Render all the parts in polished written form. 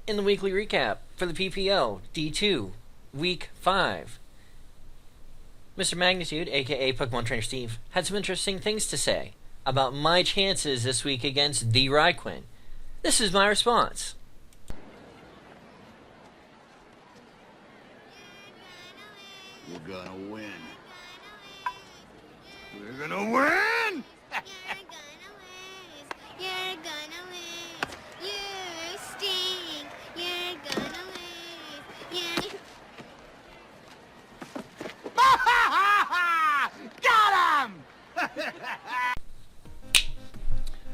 in the weekly recap for the PPL D2 Week 5. Mr. Magnitude, aka Pokemon Trainer Steve, had some interesting things to say about my chances this week against the Rhyquinn. This is my response. We're gonna win. We're gonna win! You're gonna lose. You stink. You're gonna lose. Got him!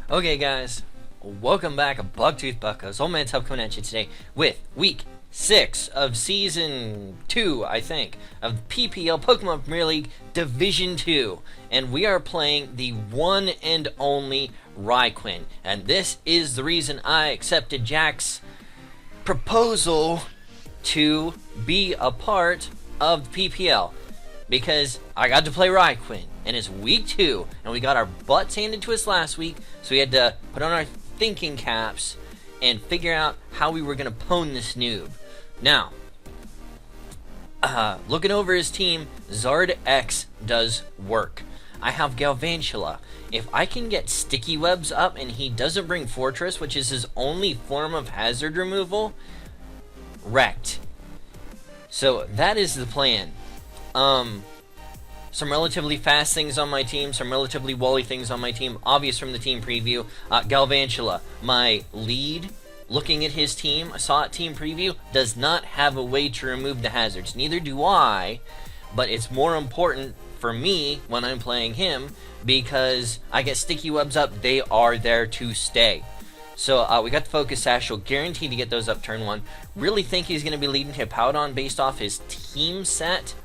Okay guys, welcome back to BuckToothBuccos. Oldmantup coming at you today with Week 6 of Season 2, I think, of PPL Pokemon Premier League Division 2. And we are playing the one and only Rhyquinn. And this is the reason I accepted Jack's proposal to be a part of the PPL. Because I got to play Rhyquinn, and it's Week 2, and we got our butts handed to us last week, so we had to put on our thinking caps and figure out how we were going to pwn this noob. Now, looking over his team, Zard X does work. I have Galvantula. If I can get Sticky Webs up and he doesn't bring Fortress, which is his only form of hazard removal, wrecked. So that is the plan. Some relatively fast things on my team, some relatively wally things on my team, obvious from the team preview. Galvantula, my lead, looking at his team, I saw it team preview, does not have a way to remove the hazards. Neither do I, but it's more important for me when I'm playing him because I get Sticky Webs up, they are there to stay. So we got the Focus Satchel, guaranteed to get those up turn 1. Really think he's going to be leading Hippowdon based off his team set.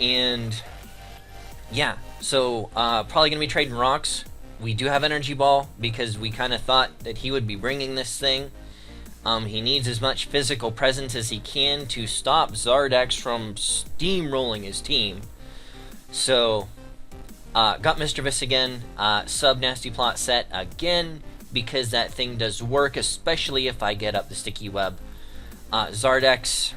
And yeah, so probably going to be trading rocks. We do have Energy Ball because we kind of thought that he would be bringing this thing. He needs as much physical presence as he can to stop Zardex from steamrolling his team. So, got Mischievous again, sub Nasty Plot set again because that thing does work, especially if I get up the Sticky Web. Zardex,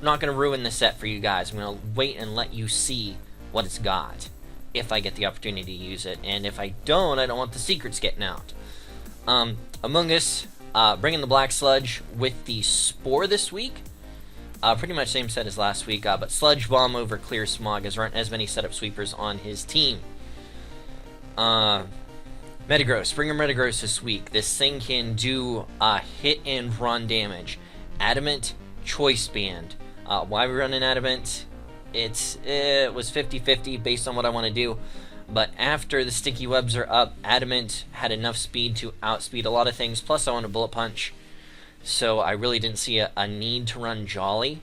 not going to ruin the set for you guys. I'm going to wait and let you see what it's got if I get the opportunity to use it. And if I don't want the secrets getting out. Among Us, bringing the Black Sludge with the Spore this week. Pretty much same set as last week, but Sludge Bomb over Clear Smog, as there aren't as many setup sweepers on his team. Metagross, bring him Metagross this week. This thing can do hit and run damage. Adamant, Choice Band. Why we running Adamant? It was 50-50 based on what I want to do. But after the Sticky Webs are up, Adamant had enough speed to outspeed a lot of things. Plus I want a Bullet Punch. So I really didn't see a need to run Jolly.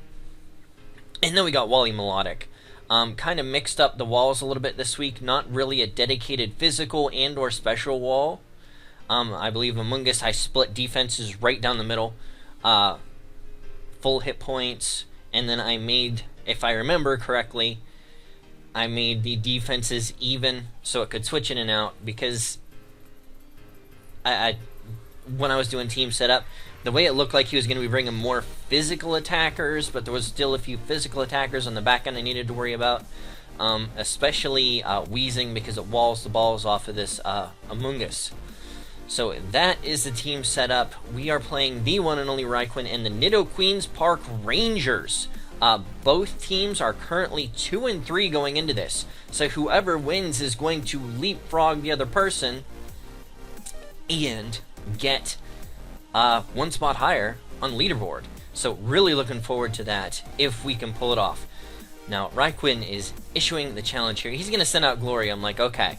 And then we got Wally Melodic. Kind of mixed up the walls a little bit this week. Not really a dedicated physical and or special wall. I believe Among Us I split defenses right down the middle. Full hit points. And then I made, if I remember correctly, I made the defenses even so it could switch in and out because when I was doing team setup, the way it looked like he was going to be bringing more physical attackers, but there was still a few physical attackers on the back end I needed to worry about, especially Wheezing because it walls the balls off of this Among Us. So that is the team setup. We are playing the one and only Rhyquinn and the Nidoqueens Park Rangers. Both teams are currently 2-3 going into this. So whoever wins is going to leapfrog the other person and get one spot higher on leaderboard. So really looking forward to that if we can pull it off. Now Rhyquinn is issuing the challenge here. He's going to send out Glory. I'm like, okay.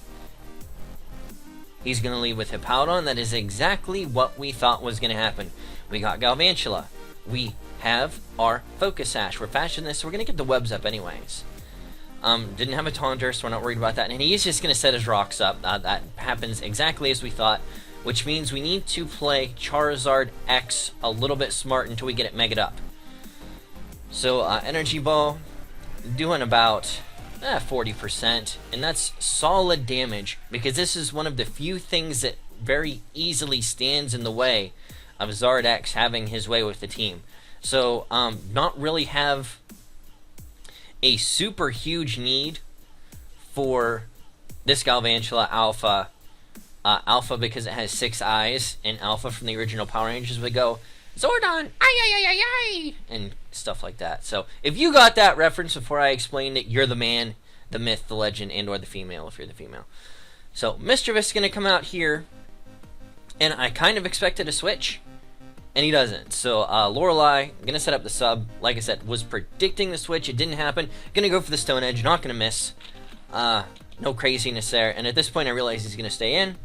He's going to lead with Hippowdon. That is exactly what we thought was going to happen. We got Galvantula. We have our Focus Sash. We're fashioning this, so we're going to get the webs up anyways. Didn't have a Taunter, so we're not worried about that. And he's just going to set his rocks up. That happens exactly as we thought, which means we need to play Charizard X a little bit smart until we get it megaed up. So, Energy Ball, doing about 40%, and that's solid damage, because this is one of the few things that very easily stands in the way of Zardex having his way with the team. So, not really have a super huge need for this Galvantula Alpha. Alpha because it has 6 eyes, and Alpha from the original Power Rangers would go, Zordon, ay ay ay ay ay, and stuff like that. So, if you got that reference before I explained it, you're the man, the myth, the legend, and or the female if you're the female. So, Mischievous is going to come out here, and I kind of expected a switch, and he doesn't. So, Lorelei, going to set up the sub. Like I said, was predicting the switch. It didn't happen. Going to go for the Stone Edge. Not going to miss. No craziness there. And at this point, I realize he's going to stay in.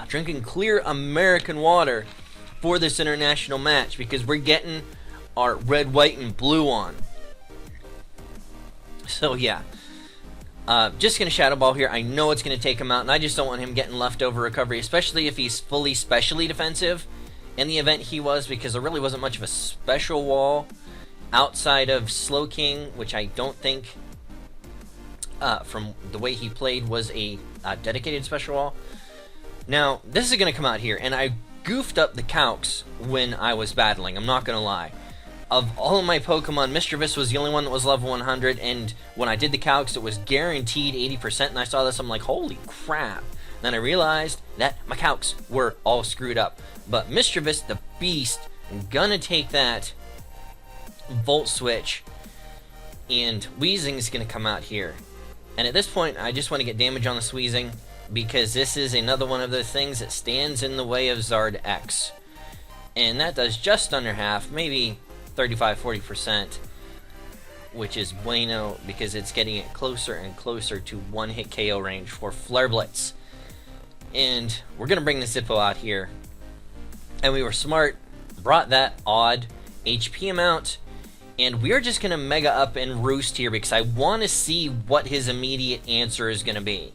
Drinking clear American water for this international match because we're getting our red, white, and blue on. So, yeah. Just going to Shadow Ball here. I know it's going to take him out, and I just don't want him getting leftover recovery, especially if he's fully specially defensive in the event he was, because there really wasn't much of a special wall outside of Slow King, which I don't think, from the way he played, was a dedicated special wall. Now, this is going to come out here, and I goofed up the calcs when I was battling, I'm not going to lie. Of all of my Pokemon, Mischievous was the only one that was level 100, and when I did the calcs, it was guaranteed 80%, and I saw this, I'm like, holy crap. Then I realized that my calcs were all screwed up. But Mischievous, the beast, gonna take that Volt Switch, and Weezing's gonna come out here. And at this point, I just want to get damage on the Weezing, because this is another one of those things that stands in the way of Zard X. And that does just under half, maybe 35-40%, which is bueno because it's getting it closer and closer to one-hit KO range for Flare Blitz. And we're going to bring the Zippo out here. And we were smart, brought that odd HP amount, and we're just going to Mega Up and Roost here because I want to see what his immediate answer is going to be.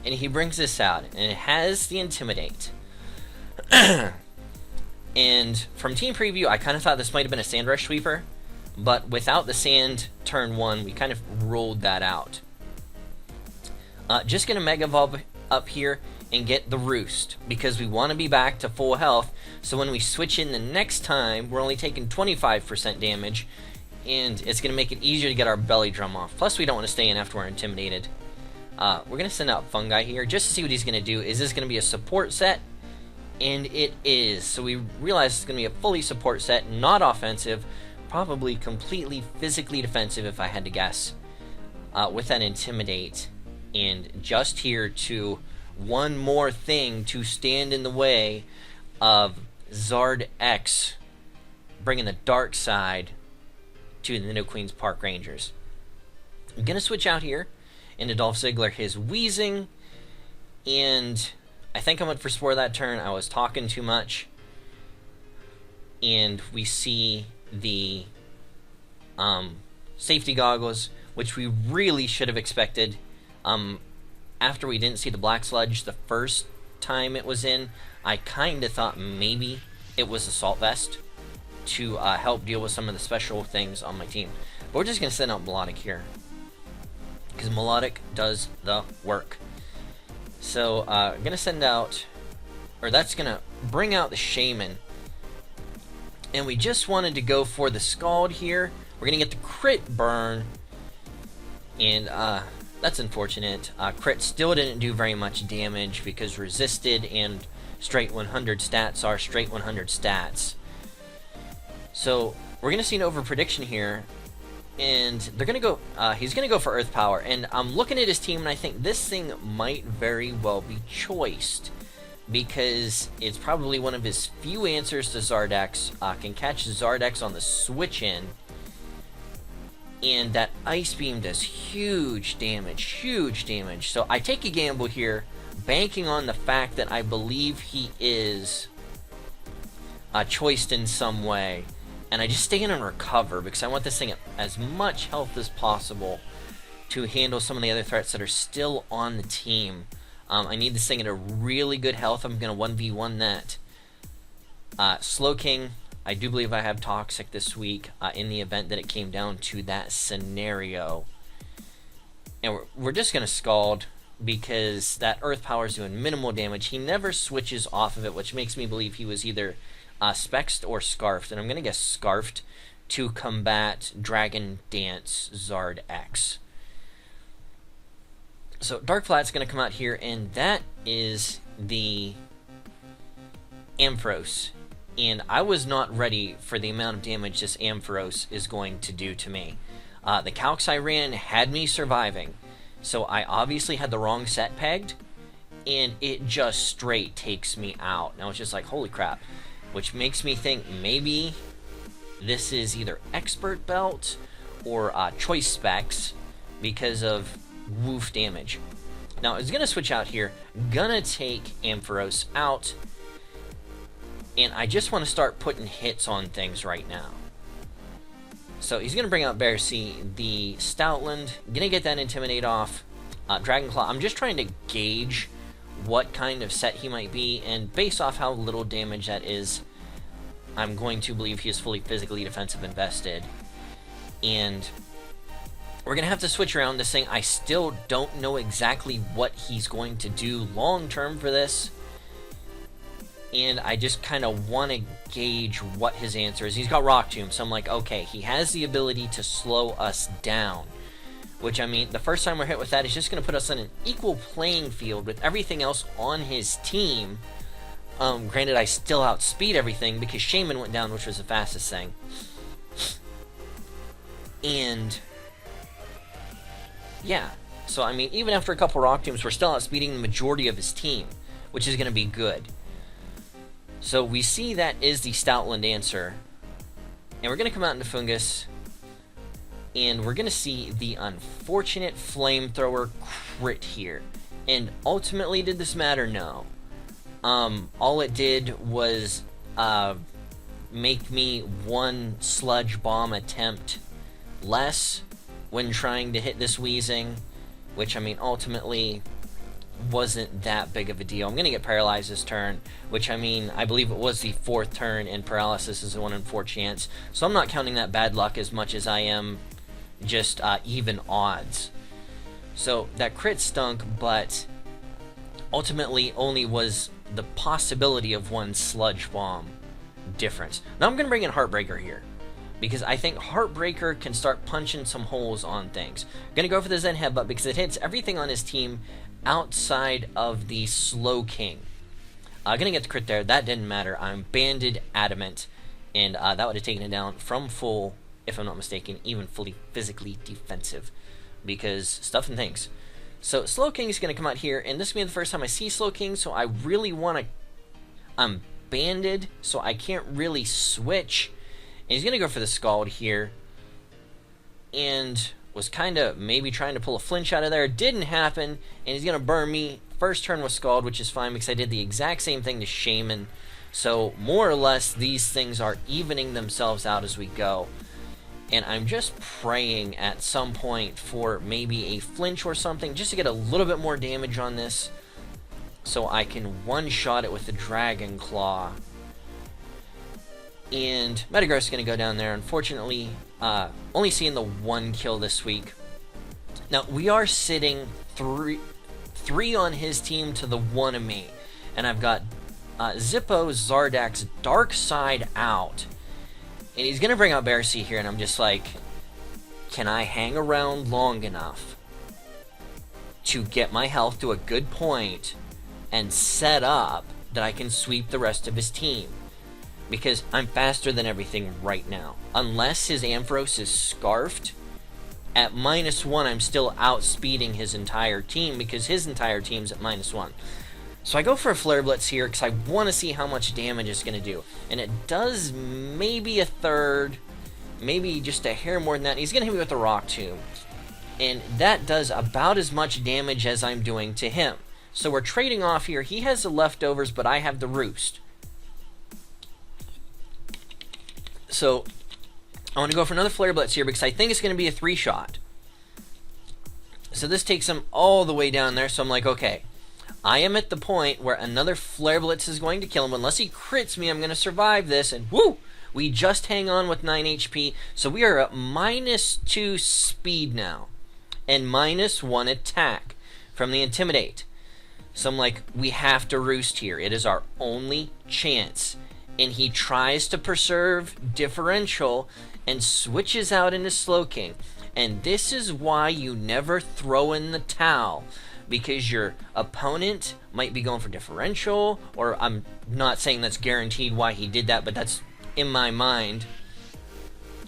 And he brings this out, and it has the Intimidate. And from Team Preview, I kind of thought this might have been a Sand Rush Sweeper, but without the Sand turn 1, we kind of ruled that out. Just going to Mega Evolve up here and get the Roost, because we want to be back to full health, so when we switch in the next time, we're only taking 25% damage, and it's going to make it easier to get our Belly Drum off. Plus, we don't want to stay in after we're intimidated. We're going to send out Fungi here, just to see what he's going to do. Is this going to be a support set? And it is. So we realize it's going to be a fully support set, not offensive, probably completely physically defensive if I had to guess, with that Intimidate. And just here to one more thing to stand in the way of Zard X bringing the dark side to the Nidoqueens Park Rangers. I'm going to switch out here into Dolph Ziggler, his Weezing, and I think I went for Spore that turn. I was talking too much. And we see the safety goggles, which we really should have expected. After we didn't see the Black Sludge the first time it was in, I kind of thought maybe it was Assault Vest to help deal with some of the special things on my team. But we're just going to send out Melodic here, because Melodic does the work. So, I'm going to send out, or that's going to bring out the Shaman. And we just wanted to go for the Scald here. We're going to get the crit burn. And, that's unfortunate. Crit still didn't do very much damage because resisted and straight 100 stats are straight 100 stats. So, we're going to see an over-prediction here. And they're going to go, he's going to go for Earth Power. And I'm looking at his team, and I think this thing might very well be choiced, because it's probably one of his few answers to Zardex. Can catch Zardex on the switch-in, and that Ice Beam does huge damage. So I take a gamble here, banking on the fact that I believe he is choiced in some way. And I just stay in and recover because I want this thing at as much health as possible to handle some of the other threats that are still on the team. I need this thing at a really good health. I'm going to 1v1 that. Slow King, I do believe I have Toxic this week in the event that it came down to that scenario. And we're just going to Scald because that Earth Power is doing minimal damage. He never switches off of it, which makes me believe he was either Spexed or Scarfed, and I'm going to guess Scarfed to combat Dragon Dance Zard X. So Dark Flat's going to come out here, and that is the Ampharos. And I was not ready for the amount of damage this Ampharos is going to do to me. The calcs I ran had me surviving, so I obviously had the wrong set pegged, and it just straight takes me out. Now it's just like, holy crap. Which makes me think maybe this is either Expert Belt or Choice Specs because of woof damage. Now, it's going to switch out here. Gonna take Ampharos out. And I just want to start putting hits on things right now. So he's going to bring out Bear C, the Stoutland. Going to get that Intimidate off. Dragon Claw. I'm just trying to gauge what kind of set he might be. And based off how little damage that is, I'm going to believe he is fully physically defensive invested. And we're going to have to switch around this thing. I still don't know exactly what he's going to do long term for this. And I just kind of want to gauge what his answer is. He's got Rock Tomb, so I'm like, okay, he has the ability to slow us down. Which, I mean, the first time we're hit with that is just going to put us on an equal playing field with everything else on his team. Granted, I still outspeed everything because Shaman went down, which was the fastest thing. And yeah, so I mean, even after a couple Rock Tombs, we're still outspeeding the majority of his team, which is going to be good. So we see that is the Stoutland answer, and we're going to come out into Fungus, and we're going to see the unfortunate Flamethrower crit here. And ultimately, did this matter? No. All it did was make me one Sludge Bomb attempt less when trying to hit this Weezing, which, I mean, ultimately wasn't that big of a deal. I'm going to get Paralyzed this turn, which, I mean, I believe it was the 4th turn, and Paralysis is a 1 in 4 chance, so I'm not counting that bad luck as much as I am just even odds. So that crit stunk, but ultimately only was the possibility of one Sludge Bomb difference. Now I'm going to bring in Heartbreaker here, because I think Heartbreaker can start punching some holes on things. I'm going to go for the Zen Headbutt because it hits everything on his team outside of the Slow King. I'm going to get the crit there. That didn't matter. I'm Banded Adamant, and that would have taken it down from full, if I'm not mistaken, even fully physically defensive, because stuff and things. So Slow King is going to come out here, and this will be the first time I see Slow King, so I really want to... I'm banded, so I can't really switch. And he's going to go for the Scald here, and was kind of maybe trying to pull a flinch out of there. Didn't happen, and he's going to burn me. First turn was Scald, which is fine because I did the exact same thing to Shaman. So more or less, these things are evening themselves out as we go. And I'm just praying at some point for maybe a flinch or something, just to get a little bit more damage on this, so I can one-shot it with the Dragon Claw. And Metagross is going to go down there. Unfortunately, only seeing the 1 kill this week. Now, we are sitting 3 on his team to the 1 of me. And I've got Zippo, Zardax, Dark Side out. And he's going to bring out Bear C here, and I'm just like, can I hang around long enough to get my health to a good point and set up that I can sweep the rest of his team? Because I'm faster than everything right now. Unless his Ampharos is Scarfed, at -1 I'm still outspeeding his entire team, because his entire team's at -1. So I go for a Flare Blitz here because I want to see how much damage it's going to do. And it does maybe a third, maybe just a hair more than that. And he's going to hit me with a Rock Tomb. And that does about as much damage as I'm doing to him. So we're trading off here. He has the leftovers, but I have the Roost. So I want to go for another Flare Blitz here because I think it's going to be a 3-shot. So this takes him all the way down there. So I'm like, okay, I am at the point where another Flare Blitz is going to kill him. Unless he crits me, I'm going to survive this. And woo! We just hang on with 9 HP. So we are at -2 speed now. And -1 attack. from the Intimidate. So I'm like, we have to roost here. It is our only chance. And he tries to preserve differential and switches out into Slowking. And this is why you never throw in the towel. Because your opponent might be going for differential, or I'm not saying that's guaranteed why he did that, but that's in my mind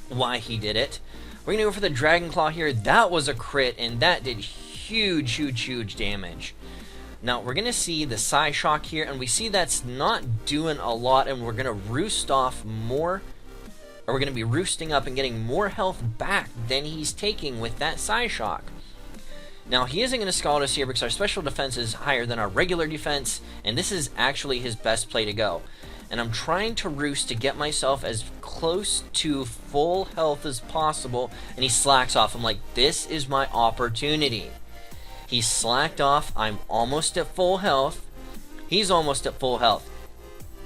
why he did it. We're going to go for the Dragon Claw here. That was a crit, and that did huge damage. Now, we're going to see the Psyshock here, and we see that's not doing a lot, and we're going to roost off more, or we're going to be roosting up and getting more health back than he's taking with that Psyshock. Now, he isn't going to Scald us here because our special defense is higher than our regular defense, and this is actually his best play to go. And I'm trying to roost to get myself as close to full health as possible, and he slacks off. I'm like, this is my opportunity. He slacked off. I'm almost at full health. He's almost at full health.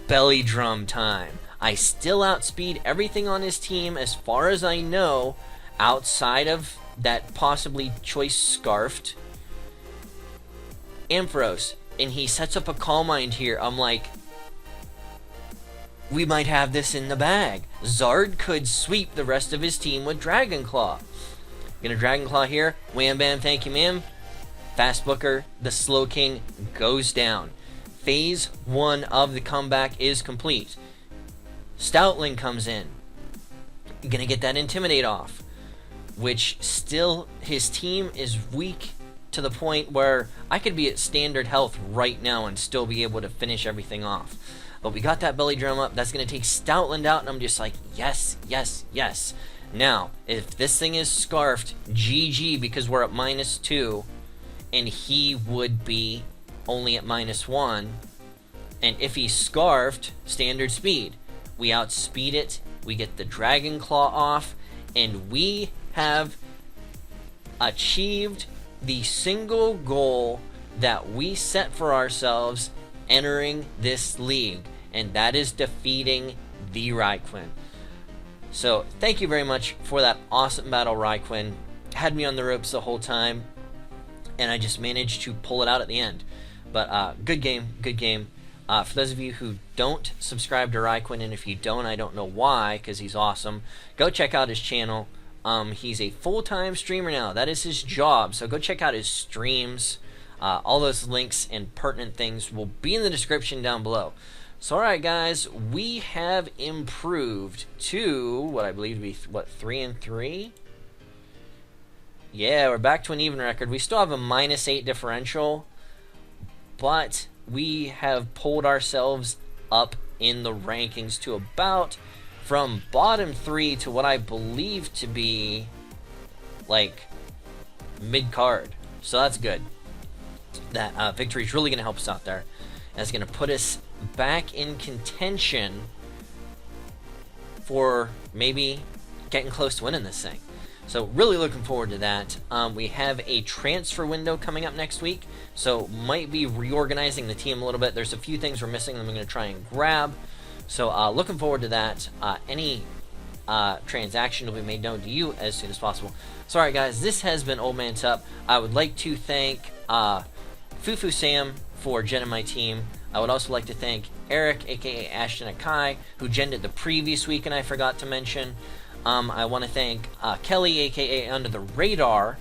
Belly drum time. I still outspeed everything on his team as far as I know, outside of that possibly choice Scarfed Ampharos. And he sets up a Calm Mind here. I'm like, we might have this in the bag. Zard could sweep the rest of his team with Dragon Claw. Gonna Dragon Claw here. Wham bam, thank you ma'am. Fast Booker, the Slowking goes down. Phase 1 of the comeback is complete. Stoutling comes in. Gonna get that Intimidate off. Which still, his team is weak to the point where I could be at standard health right now and still be able to finish everything off. But we got that Belly Drum up. That's going to take Stoutland out, and I'm just like, yes. Now, if this thing is Scarfed, GG, because we're at -2, and he would be only at -1. And if he's Scarfed, standard speed. We outspeed it, we get the Dragon Claw off, and we have achieved the single goal that we set for ourselves entering this league, and that is defeating the Rhyquinn. So thank you very much for that awesome battle, Rhyquinn. Had me on the ropes the whole time, and I just managed to pull it out at the end. But good game. For those of you who don't subscribe to Rhyquinn, and if you don't, I don't know why, because he's awesome, go check out his channel. He's a full-time streamer now. That is his job, so go check out his streams. All those links and pertinent things will be in the description down below. So alright guys, we have improved to what I believe to be, 3-3? Yeah, we're back to an even record. We still have a -8 differential, but we have pulled ourselves up in the rankings to about from bottom 3 to what I believe to be like mid-card. So that's good. That victory is really going to help us out there. And it's going to put us back in contention for maybe getting close to winning this thing. So really looking forward to that. We have a transfer window coming up next week, so might be reorganizing the team a little bit. There's a few things we're missing that I'm going to try and grab. So looking forward to that. Any transaction will be made known to you as soon as possible. So alright guys, this has been Oldmantup. I would like to thank Fufu Sam for genning my team. I would also like to thank Eric, aka Ashton Akai, who genned it the previous week and I forgot to mention. I want to thank Kelly, aka Under the Radar,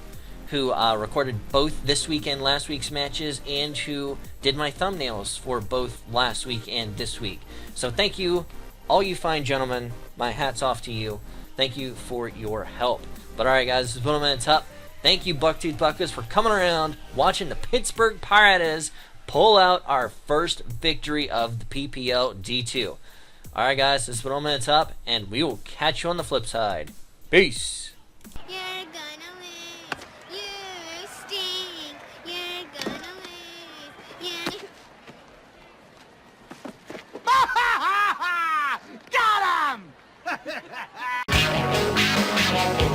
who recorded both this week and last week's matches, and who did my thumbnails for both last week and this week. So thank you, all you fine gentlemen. My hat's off to you. Thank you for your help. But alright guys, this is Oldmantup. Thank you, BuckToothBuccos, for coming around, watching the Pittsburgh Pirattatas pull out our first victory of the PPL D2. Alright guys, this is Opponent, and we will catch you on the flip side. Peace! You're gonna lose. You stink. You're gonna lose. Got him!